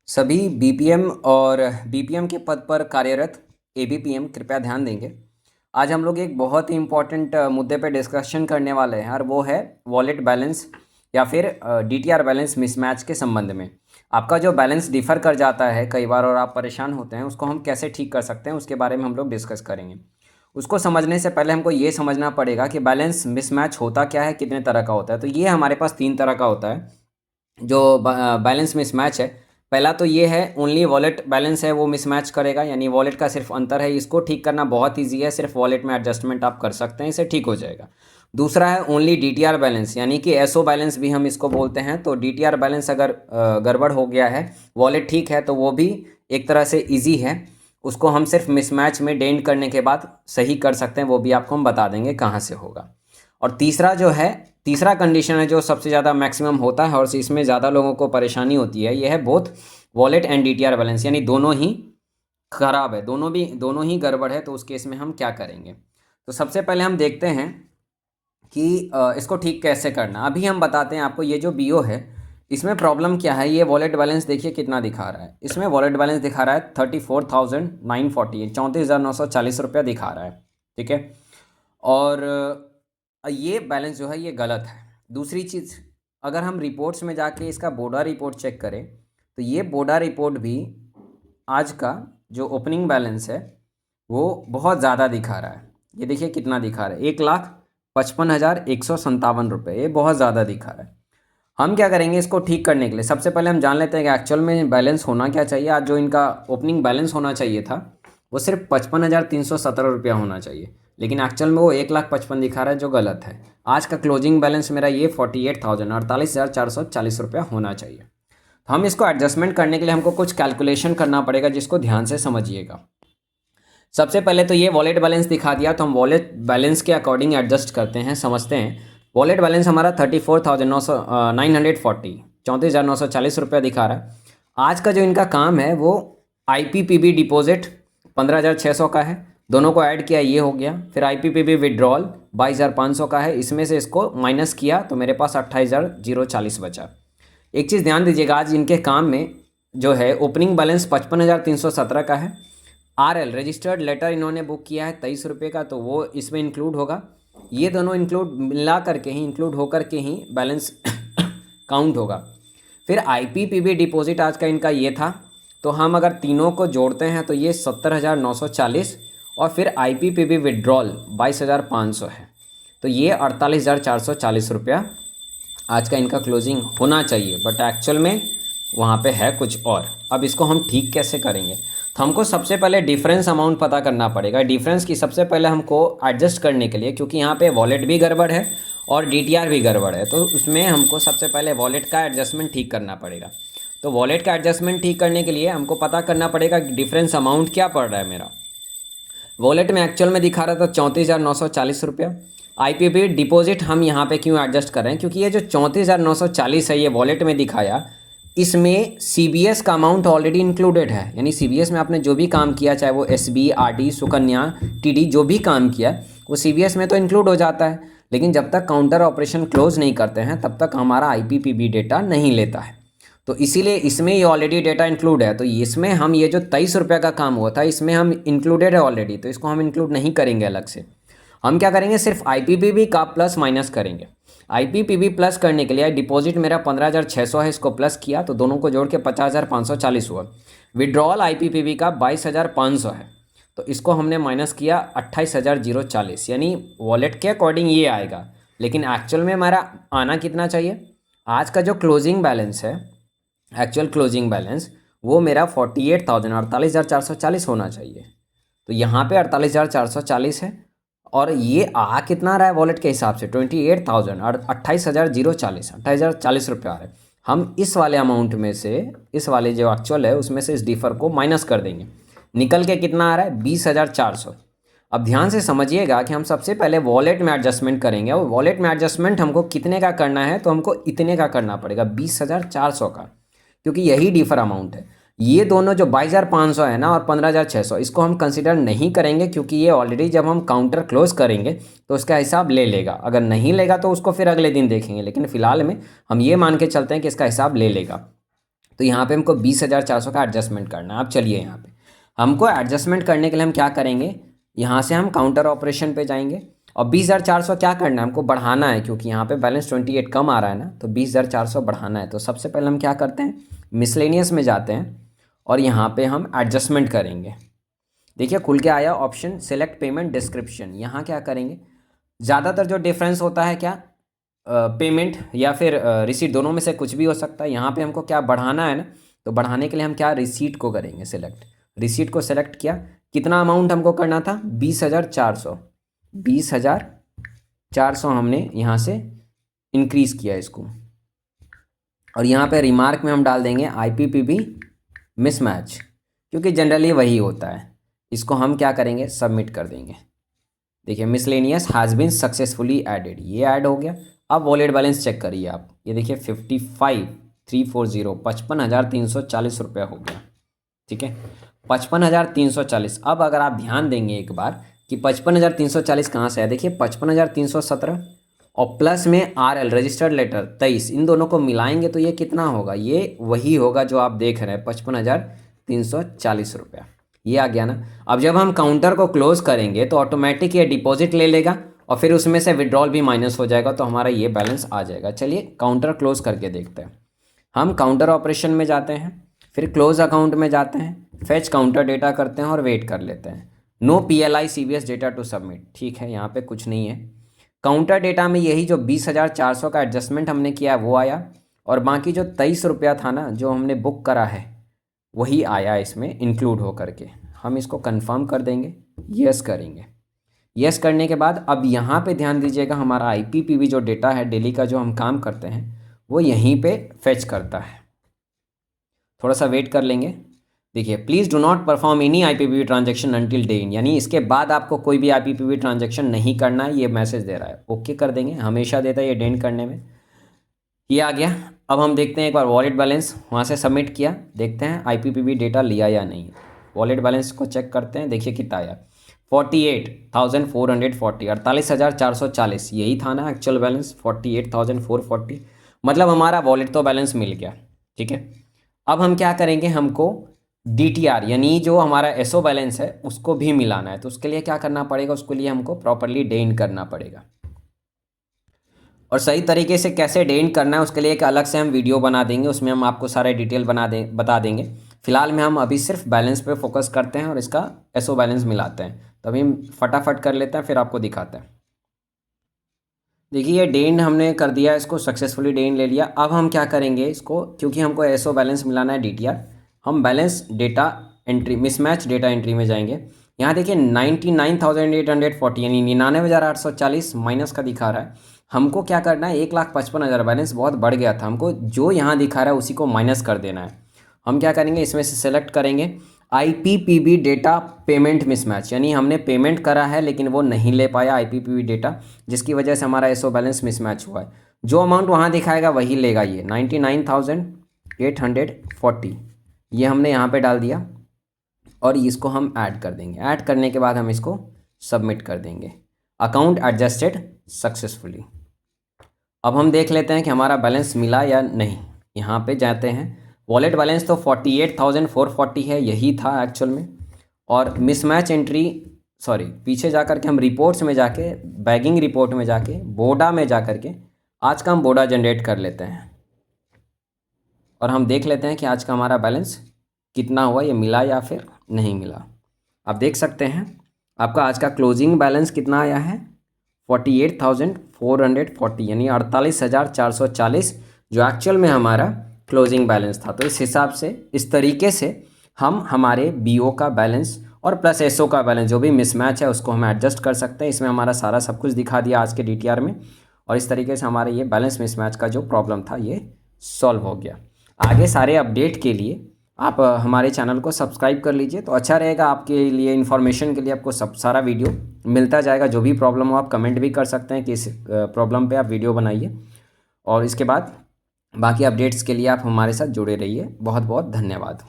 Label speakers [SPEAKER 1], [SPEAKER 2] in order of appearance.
[SPEAKER 1] सभी बीपीएम और बीपीएम के पद पर कार्यरत एबीपीएम कृपया ध्यान देंगे। आज हम लोग एक बहुत ही इम्पोर्टेंट मुद्दे पे डिस्कशन करने वाले हैं और वो है वॉलेट बैलेंस या फिर डीटीआर बैलेंस मिसमैच के संबंध में। आपका जो बैलेंस डिफ़र कर जाता है कई बार और आप परेशान होते हैं, उसको हम कैसे ठीक कर सकते हैं उसके बारे में हम लोग डिस्कस करेंगे। उसको समझने से पहले हमको ये समझना पड़ेगा कि बैलेंस मिसमैच होता क्या है, कितने तरह का होता है। तो ये हमारे पास 3 तरह का होता है जो बैलेंस मिसमैच है। पहला तो ये है ओनली वॉलेट बैलेंस है वो मिसमैच करेगा, यानी वॉलेट का सिर्फ अंतर है। इसको ठीक करना बहुत ईजी है, सिर्फ वॉलेट में एडजस्टमेंट आप कर सकते हैं, इसे ठीक हो जाएगा। दूसरा है ओनली डीटीआर बैलेंस, यानी कि एसओ बैलेंस भी हम इसको बोलते हैं। तो डीटीआर बैलेंस अगर गड़बड़ हो गया है, वॉलेट ठीक है, तो वो भी एक तरह से ईजी है। उसको हम सिर्फ मिसमैच में डेंट करने के बाद सही कर सकते हैं, वो भी आपको हम बता देंगे कहाँ से होगा। और तीसरा कंडीशन है जो सबसे ज़्यादा मैक्सिमम होता है और इसमें ज़्यादा लोगों को परेशानी होती है, यह है both wallet and DTR balance, यानी दोनों ही खराब है, दोनों ही गड़बड़ है। तो उस केस में हम क्या करेंगे? तो सबसे पहले हम देखते हैं कि इसको ठीक कैसे करना। अभी हम बताते हैं आपको ये जो बीओ है इसमें प्रॉब्लम क्या है। ये वॉलेट बैलेंस देखिए कितना दिखा रहा है, इसमें वॉलेट बैलेंस दिखा रहा है 34,940, 34,940 रुपया दिखा रहा है। ठीक है, और ये बैलेंस जो है ये गलत है। दूसरी चीज़, अगर हम रिपोर्ट्स में जाके इसका बोडा रिपोर्ट चेक करें तो ये बोडा रिपोर्ट भी आज का जो ओपनिंग बैलेंस है वो बहुत ज़्यादा दिखा रहा है। ये देखिए कितना दिखा रहा है, 1,55,157 रुपये, ये बहुत ज़्यादा दिखा रहा है। हम क्या करेंगे इसको ठीक करने के लिए? सबसे पहले हम जान लेते हैं कि एक्चुअल में बैलेंस होना क्या चाहिए। आज जो इनका ओपनिंग बैलेंस होना चाहिए था वो सिर्फ 55,317 रुपया होना चाहिए, लेकिन एक्चुअल में वो 1,55,000 दिखा रहा है, जो गलत है। आज का क्लोजिंग बैलेंस मेरा ये 48,048,440 रुपया होना चाहिए। तो हम इसको एडजस्टमेंट करने के लिए हमको कुछ कैलकुलेशन करना पड़ेगा, जिसको ध्यान से समझिएगा। सबसे पहले तो ये वॉलेट बैलेंस दिखा दिया, तो हम वॉलेट बैलेंस के अकॉर्डिंग एडजस्ट करते हैं, समझते हैं। वॉलेट बैलेंस हमारा 34,940, 34,940 रुपया दिखा रहा है। आज का जो इनका काम है वो आईपीपीबी डिपॉजिट 15,600 का है, दोनों को ऐड किया ये हो गया। फिर आईपीपीबी विड्रॉल 22,500 का है, इसमें से इसको माइनस किया तो मेरे पास 28,040 बचा। एक चीज़ ध्यान दीजिएगा, आज इनके काम में जो है ओपनिंग बैलेंस 55,317 का है। आरएल रजिस्टर्ड लेटर इन्होंने बुक किया है 23 रुपये का, तो वो इसमें इंक्लूड होगा। ये दोनों इंक्लूड होकर के ही बैलेंस काउंट होगा। फिर आईपीपीबी डिपॉजिट आज का इनका ये था, तो हम अगर तीनों को जोड़ते हैं तो ये 70,940, और फिर आईपीपीबी विड्रॉल 22,500 है, तो ये 48,440 रुपया आज का इनका क्लोजिंग होना चाहिए। बट एक्चुअल में वहाँ पे है कुछ और। अब इसको हम ठीक कैसे करेंगे? तो हमको सबसे पहले डिफरेंस अमाउंट पता करना पड़ेगा। डिफरेंस की सबसे पहले हमको एडजस्ट करने के लिए, क्योंकि यहाँ पे वॉलेट भी गड़बड़ है और डीटीआर भी गड़बड़ है, तो उसमें हमको सबसे पहले वॉलेट का एडजस्टमेंट ठीक करना पड़ेगा। तो वॉलेट का एडजस्टमेंट ठीक करने के लिए हमको पता करना पड़ेगा कि डिफरेंस अमाउंट क्या पड़ रहा है मेरा। वॉलेट में एक्चुअल में दिखा रहा था 34,940 रुपया। आईपीपी डिपॉजिट हम यहाँ पे क्यों एडजस्ट कर रहे हैं? क्योंकि ये जो 34,940 है ये वॉलेट में दिखाया, इसमें सीबीएस का अमाउंट ऑलरेडी इंक्लूडेड है। यानी सीबीएस में आपने जो भी काम किया, चाहे वो एसबी, आरडी, सुकन्या, टीडी, जो भी काम किया वो सीबीएस में तो इंक्लूड हो जाता है। लेकिन जब तक काउंटर ऑपरेशन क्लोज नहीं करते हैं तब तक हमारा आईपीपीबी डेटा नहीं लेता है। तो इसीलिए इसमें ये ऑलरेडी डेटा इंक्लूड है। तो इसमें हम ये जो 23 रुपये का काम हुआ था इसमें हम इंक्लूडेड है ऑलरेडी, तो इसको हम इंक्लूड नहीं करेंगे अलग से। हम क्या करेंगे, सिर्फ आईपीपीबी का प्लस माइनस करेंगे। आईपीपीबी प्लस करने के लिए डिपॉजिट मेरा 15,600 है, इसको प्लस किया तो दोनों को जोड़ के 50,540 हुआ। विड्रॉल आईपीपीबी का 22,500 है, तो इसको हमने माइनस किया 28,040, यानी वॉलेट के अकॉर्डिंग ये आएगा। लेकिन एक्चुअल में हमारा आना कितना चाहिए? आज का जो क्लोजिंग बैलेंस है, एक्चुअल क्लोजिंग बैलेंस, वो मेरा 48,440 होना चाहिए। तो यहाँ पे 48,440 है, और ये आ कितना रहा है वॉलेट के हिसाब से? 28,000 और 28,040 रुपये आ रहे हैं। हम इस वाले अमाउंट में से, इस वाले जो एक्चुअल है उसमें से इस डिफ़र को माइनस कर देंगे, निकल के कितना आ रहा है? 20,400। अब ध्यान से समझिएगा कि हम सबसे पहले वॉलेट में एडजस्टमेंट करेंगे, और वॉलेट में एडजस्टमेंट हमको कितने का करना है? तो हमको इतने का करना पड़ेगा, 20,400 का, क्योंकि यही डिफर अमाउंट है। ये दोनों जो 22,500 है ना और 15,600, इसको हम कंसिडर नहीं करेंगे, क्योंकि ये ऑलरेडी जब हम काउंटर क्लोज करेंगे तो उसका हिसाब ले लेगा। अगर नहीं लेगा तो उसको फिर अगले दिन देखेंगे, लेकिन फ़िलहाल में हम ये मान के चलते हैं कि इसका हिसाब ले लेगा। तो यहाँ पे हमको 20,400 का एडजस्टमेंट करना है। अब चलिए यहाँ पे हमको एडजस्टमेंट करने के लिए हम क्या करेंगे, यहाँ से हम काउंटर ऑपरेशन पे जाएंगे और 20,400 क्या करना है, हमको बढ़ाना है क्योंकि यहाँ पे बैलेंस 28 कम आ रहा है ना, तो 20,400 बढ़ाना है। तो सबसे पहले हम क्या करते हैं, मिसलेनियस में जाते हैं और यहाँ पे हम एडजस्टमेंट करेंगे। देखिए खुल के आया ऑप्शन सेलेक्ट पेमेंट डिस्क्रिप्शन। यहाँ क्या करेंगे, ज़्यादातर जो डिफरेंस होता है क्या, पेमेंट या फिर रिसीट, दोनों में से कुछ भी हो सकता है। यहाँ पे हमको क्या बढ़ाना है ना, तो बढ़ाने के लिए हम क्या रिसीट को करेंगे सेलेक्ट। रिसीट को सेलेक्ट किया, कितना अमाउंट हमको करना था, 20,400। 20,400 हमने यहाँ से इंक्रीज़ किया इसको और यहाँ पे रिमार्क में हम डाल देंगे IPPB मिसमैच, क्योंकि जनरली वही होता है। इसको हम क्या करेंगे, सबमिट कर देंगे। देखिए miscellaneous has been successfully added, ये ऐड हो गया। अब वॉलेट बैलेंस चेक करिए आप, ये देखिए 55,340 55,340 रुपया हो गया। ठीक है, 55,340। अब अगर आप ध्यान देंगे एक बार कि 55,340 कहाँ से है, देखिए 55,317 और प्लस में RL रजिस्टर्ड लेटर 23, इन दोनों को मिलाएंगे तो ये कितना होगा, ये वही होगा जो आप देख रहे हैं 55,340 रुपया। ये आ गया ना। अब जब हम काउंटर को क्लोज करेंगे तो ऑटोमेटिक ये डिपॉजिट ले लेगा और फिर उसमें से विड्रॉल भी माइनस हो जाएगा, तो हमारा ये बैलेंस आ जाएगा। चलिए काउंटर क्लोज करके देखते हैं। हम काउंटर ऑपरेशन में जाते हैं, फिर क्लोज अकाउंट में जाते हैं, फेच काउंटर डेटा करते हैं और वेट कर लेते हैं। No PLI CBS data to submit, ठीक है, यहाँ पे कुछ नहीं है। काउंटर डेटा में यही जो 20,400 का एडजस्टमेंट हमने किया वो आया और बाकी जो 23 रुपया था ना जो हमने बुक करा है वही आया इसमें इंक्लूड हो करके। हम इसको कंफर्म कर देंगे, यस करेंगे। यस करने के बाद अब यहाँ पे ध्यान दीजिएगा, हमारा IPPB जो डेटा है डेली का जो हम काम करते हैं वो यहीं पे फेच करता है। थोड़ा सा वेट कर लेंगे। देखिए please do not perform any IPPB transaction until day in, यानी इसके बाद आपको कोई भी IPPB ट्रांजेक्शन नहीं करना है, ये मैसेज दे रहा है। ओके कर देंगे, हमेशा देता है ये डेंट करने में। ये आ गया। अब हम देखते हैं एक बार वॉलेट बैलेंस, वहाँ से सबमिट किया, देखते हैं IPPB डेटा लिया या नहीं। वॉलेट बैलेंस को चेक करते हैं, देखिए कितना आया, 48,440, 48,440, यही था ना एक्चुअल बैलेंस, 48,440। मतलब हमारा वॉलेट तो बैलेंस मिल गया। ठीक है, अब हम क्या करेंगे, हमको DTR यानी जो हमारा SO बैलेंस है उसको भी मिलाना है। तो उसके लिए क्या करना पड़ेगा, उसके लिए हमको प्रॉपरली डेंट करना पड़ेगा। और सही तरीके से कैसे डेंट करना है उसके लिए एक अलग से हम वीडियो बना देंगे, उसमें हम आपको सारे डिटेल बता देंगे। फिलहाल में हम अभी सिर्फ बैलेंस पे फोकस करते हैं और इसका SO बैलेंस मिलाते हैं। तो अभी हम फटाफट कर लेते हैं, फिर आपको दिखाते हैं। देखिए ये डेंट हमने कर दिया, इसको सक्सेसफुली डेंट ले लिया। अब हम क्या करेंगे इसको, क्योंकि हमको SO बैलेंस मिलाना है DTR, हम balance data entry mismatch data entry में जाएंगे। यहाँ देखिए 99,840 यानी 99,840 माइनस का दिखा रहा है। हमको क्या करना है, 1,55,000 बैलेंस बहुत बढ़ गया था, हमको जो यहाँ दिखा रहा है उसी को माइनस कर देना है। हम क्या करेंगे, इसमें से सेलेक्ट करेंगे IPPB डेटा पेमेंट मिसमैच, यानी हमने पेमेंट करा है लेकिन वो नहीं ले पाया IPPB डेटा, जिसकी वजह से हमारा SO बैलेंस मिसमैच हुआ है। जो अमाउंट वहाँ दिखाएगा वही लेगा, ये 99,840 ये हमने यहाँ पे डाल दिया और इसको हम ऐड कर देंगे। ऐड करने के बाद हम इसको सबमिट कर देंगे। Account adjusted successfully. अब हम देख लेते हैं कि हमारा बैलेंस मिला या नहीं। यहाँ पे जाते हैं, वॉलेट बैलेंस तो 48,440 है, यही था एक्चुअल में। और मिसमैच एंट्री, सॉरी पीछे जा कर के हम रिपोर्ट्स में जाके, बैगिंग रिपोर्ट में जाके, बोडा में जा कर के आज का हम बोडा जनरेट कर लेते हैं और हम देख लेते हैं कि आज का हमारा बैलेंस कितना हुआ, ये मिला या फिर नहीं मिला। आप देख सकते हैं आपका आज का क्लोजिंग बैलेंस कितना आया है, 48,440 यानी 48,440 जो एक्चुअल में हमारा क्लोजिंग बैलेंस था। तो इस हिसाब से, इस तरीके से हम हमारे BO का बैलेंस और प्लस SO का बैलेंस जो भी मिसमैच है उसको हम एडजस्ट कर सकते हैं। इसमें हमारा सारा सब कुछ दिखा दिया आज के DTR में और इस तरीके से हमारे ये बैलेंस मिसमैच का जो प्रॉब्लम था ये सॉल्व हो गया। आगे सारे अपडेट के लिए आप हमारे चैनल को सब्सक्राइब कर लीजिए, तो अच्छा रहेगा आपके लिए, इन्फॉर्मेशन के लिए आपको सब सारा वीडियो मिलता जाएगा। जो भी प्रॉब्लम हो आप कमेंट भी कर सकते हैं कि इस प्रॉब्लम पे आप वीडियो बनाइए। और इसके बाद बाकी अपडेट्स के लिए आप हमारे साथ जुड़े रहिए। बहुत बहुत धन्यवाद।